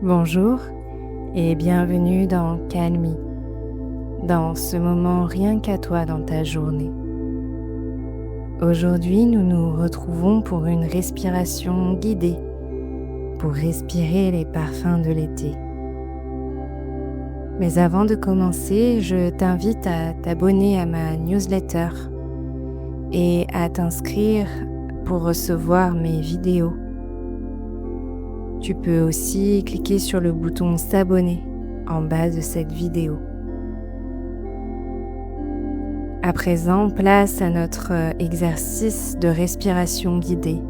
Bonjour et bienvenue dans Calme, dans ce moment rien qu'à toi dans ta journée. Aujourd'hui, nous nous retrouvons pour une respiration guidée, pour respirer les parfums de l'été. Mais avant de commencer, je t'invite à t'abonner à ma newsletter et à t'inscrire pour recevoir mes vidéos. Tu peux aussi cliquer sur le bouton s'abonner en bas de cette vidéo. À présent, place à notre exercice de respiration guidée.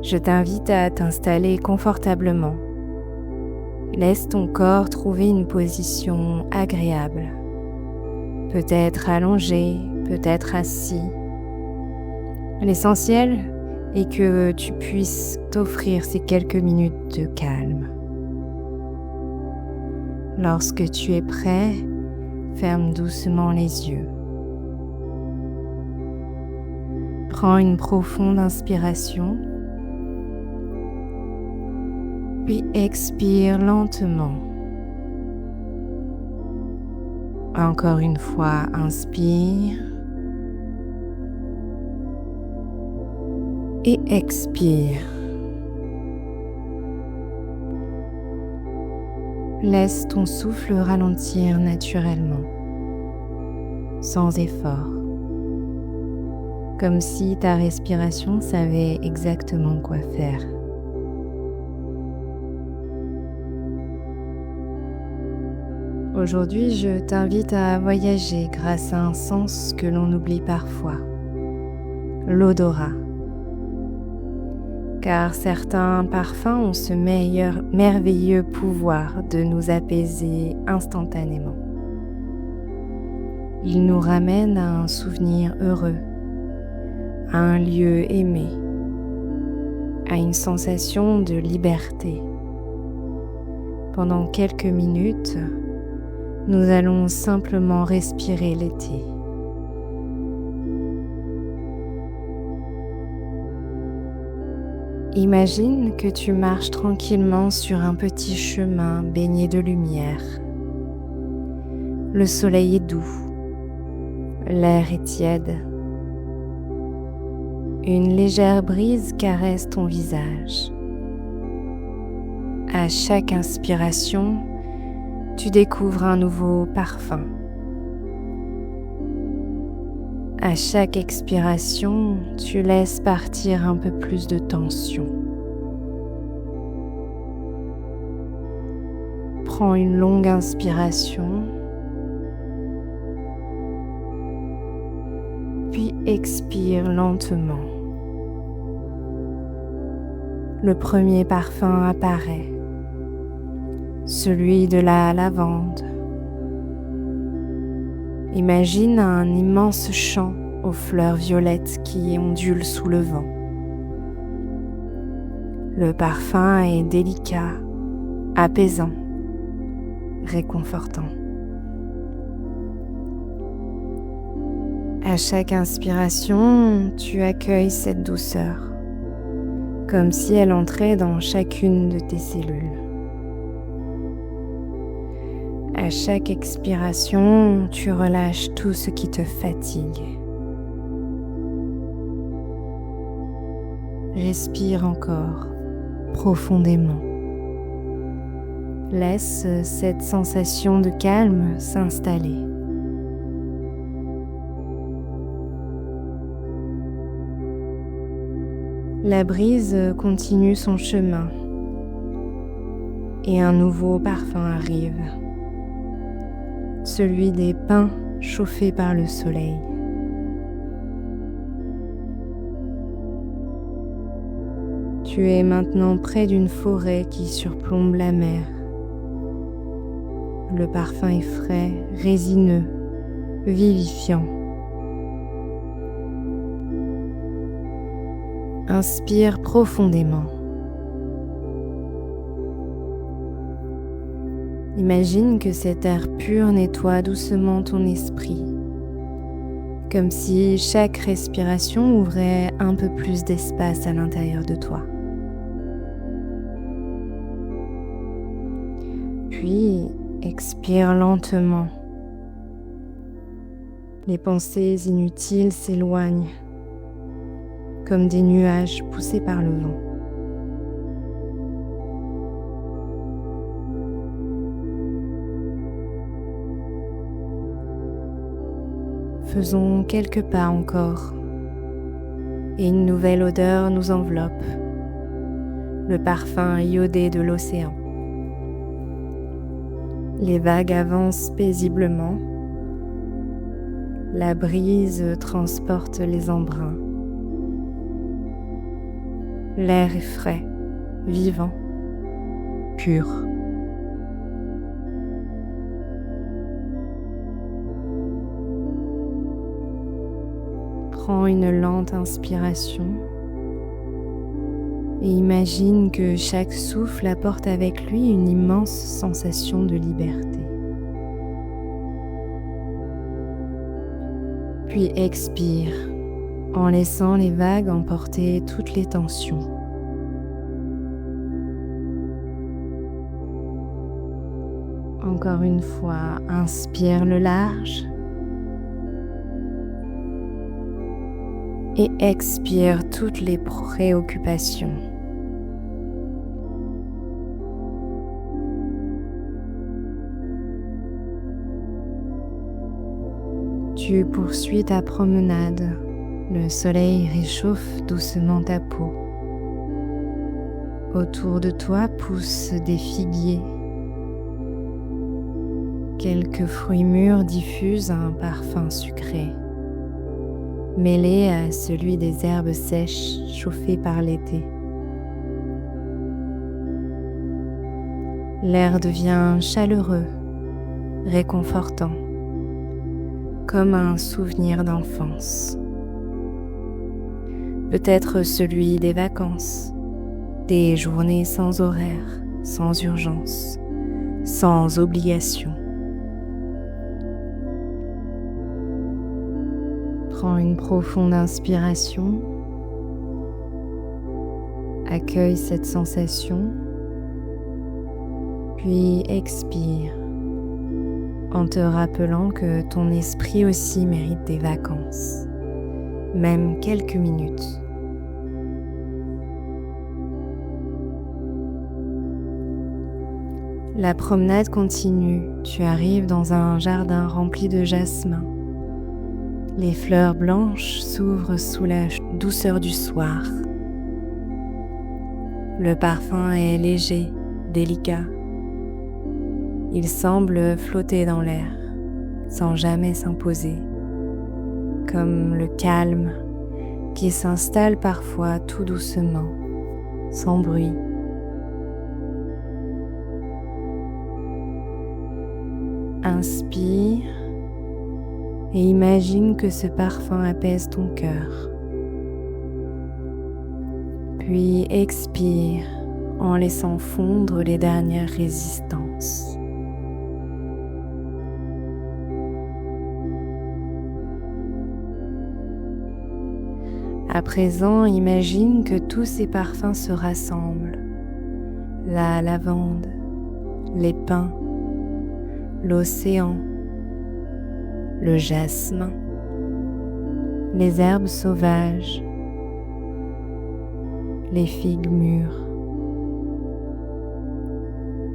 Je t'invite à t'installer confortablement. Laisse ton corps trouver une position agréable. Peut-être allongé, peut-être assis. L'essentiel est que tu puisses t'offrir ces quelques minutes de calme. Lorsque tu es prêt, ferme doucement les yeux. Prends une profonde inspiration, puis expire lentement. Encore une fois, inspire et expire. Laisse ton souffle ralentir naturellement, sans effort, comme si ta respiration savait exactement quoi faire. Aujourd'hui, je t'invite à voyager grâce à un sens que l'on oublie parfois, l'odorat. Car certains parfums ont ce merveilleux pouvoir de nous apaiser instantanément. Ils nous ramènent à un souvenir heureux, à un lieu aimé, à une sensation de liberté. Pendant quelques minutes, nous allons simplement respirer l'été. Imagine que tu marches tranquillement sur un petit chemin baigné de lumière. Le soleil est doux, l'air est tiède. Une légère brise caresse ton visage. À chaque inspiration, tu découvres un nouveau parfum. À chaque expiration, tu laisses partir un peu plus de tension. Prends une longue inspiration, puis expire lentement. Le premier parfum apparaît, celui de la lavande. Imagine un immense champ aux fleurs violettes qui ondulent sous le vent. Le parfum est délicat, apaisant, réconfortant. À chaque inspiration, tu accueilles cette douceur, comme si elle entrait dans chacune de tes cellules. À chaque expiration, tu relâches tout ce qui te fatigue. Respire encore profondément. Laisse cette sensation de calme s'installer. La brise continue son chemin et un nouveau parfum arrive. Celui des pins chauffés par le soleil. Tu es maintenant près d'une forêt qui surplombe la mer. Le parfum est frais, résineux, vivifiant. Inspire profondément. Imagine que cet air pur nettoie doucement ton esprit, comme si chaque respiration ouvrait un peu plus d'espace à l'intérieur de toi. Puis expire lentement. Les pensées inutiles s'éloignent comme des nuages poussés par le vent. Faisons quelques pas encore et une nouvelle odeur nous enveloppe, le parfum iodé de l'océan. Les vagues avancent paisiblement, la brise transporte les embruns. L'air est frais, vivant, pur. Prends une lente inspiration et imagine que chaque souffle apporte avec lui une immense sensation de liberté. Puis expire en laissant les vagues emporter toutes les tensions. Encore une fois, inspire le large et expire toutes les préoccupations. Tu poursuis ta promenade. Le soleil réchauffe doucement ta peau. Autour de toi poussent des figuiers. Quelques fruits mûrs diffusent un parfum sucré, mêlé à celui des herbes sèches chauffées par l'été. L'air devient chaleureux, réconfortant, comme un souvenir d'enfance. Peut-être celui des vacances, des journées sans horaire, sans urgence, sans obligation. Prends une profonde inspiration, accueille cette sensation, puis expire en te rappelant que ton esprit aussi mérite des vacances, même quelques minutes. La promenade continue, tu arrives dans un jardin rempli de jasmin. Les fleurs blanches s'ouvrent sous la douceur du soir. Le parfum est léger, délicat. Il semble flotter dans l'air, sans jamais s'imposer, comme le calme qui s'installe parfois tout doucement, sans bruit. Inspire et imagine que ce parfum apaise ton cœur. Puis expire en laissant fondre les dernières résistances. À présent, imagine que tous ces parfums se rassemblent. La lavande, les pins, l'océan, le jasmin, les herbes sauvages, les figues mûres.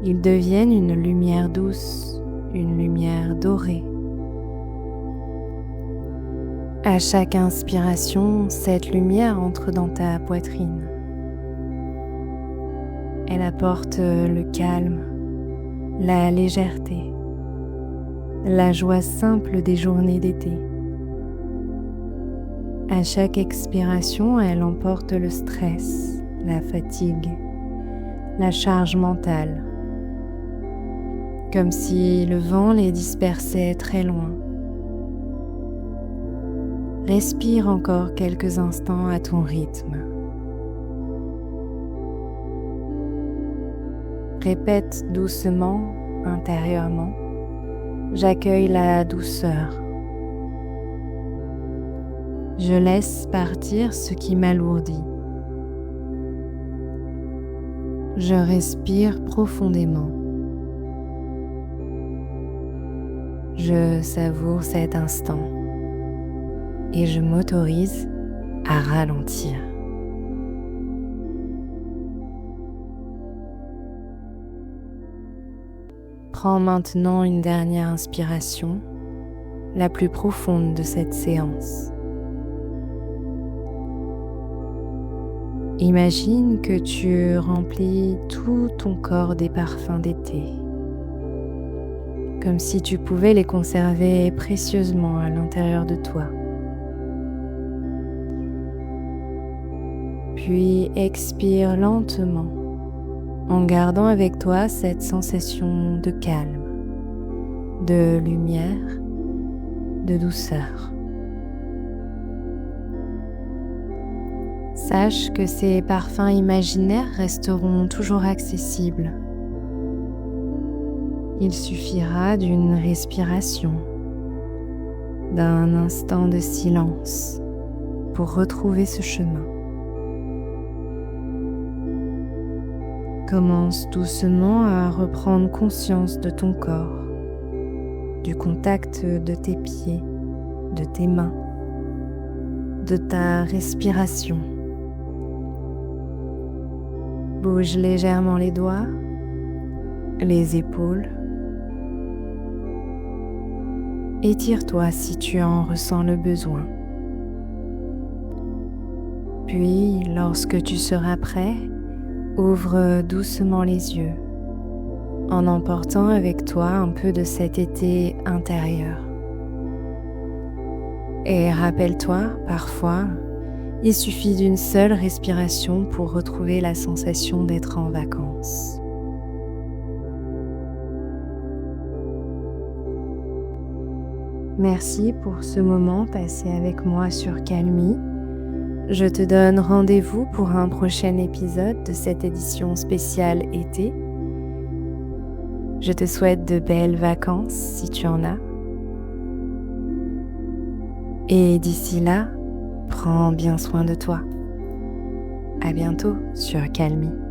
Ils deviennent une lumière douce, une lumière dorée. À chaque inspiration, cette lumière entre dans ta poitrine. Elle apporte le calme, la légèreté, la joie simple des journées d'été. À chaque expiration, elle emporte le stress, la fatigue, la charge mentale, comme si le vent les dispersait très loin. Respire encore quelques instants à ton rythme. Répète doucement, intérieurement, j'accueille la douceur. Je laisse partir ce qui m'alourdit. Je respire profondément. Je savoure cet instant et je m'autorise à ralentir. Prends maintenant une dernière inspiration, la plus profonde de cette séance. Imagine que tu remplis tout ton corps des parfums d'été, comme si tu pouvais les conserver précieusement à l'intérieur de toi. Puis expire lentement en gardant avec toi cette sensation de calme, de lumière, de douceur. Sache que ces parfums imaginaires resteront toujours accessibles. Il suffira d'une respiration, d'un instant de silence pour retrouver ce chemin. Commence doucement à reprendre conscience de ton corps, du contact de tes pieds, de tes mains, de ta respiration. Bouge légèrement les doigts, les épaules. Étire-toi si tu en ressens le besoin. Puis, lorsque tu seras prêt, ouvre doucement les yeux, en emportant avec toi un peu de cet été intérieur. Et rappelle-toi, parfois, il suffit d'une seule respiration pour retrouver la sensation d'être en vacances. Merci pour ce moment passé avec moi sur Calmy. Je te donne rendez-vous pour un prochain épisode de cette édition spéciale été. Je te souhaite de belles vacances si tu en as. Et d'ici là, prends bien soin de toi. À bientôt sur Calmy.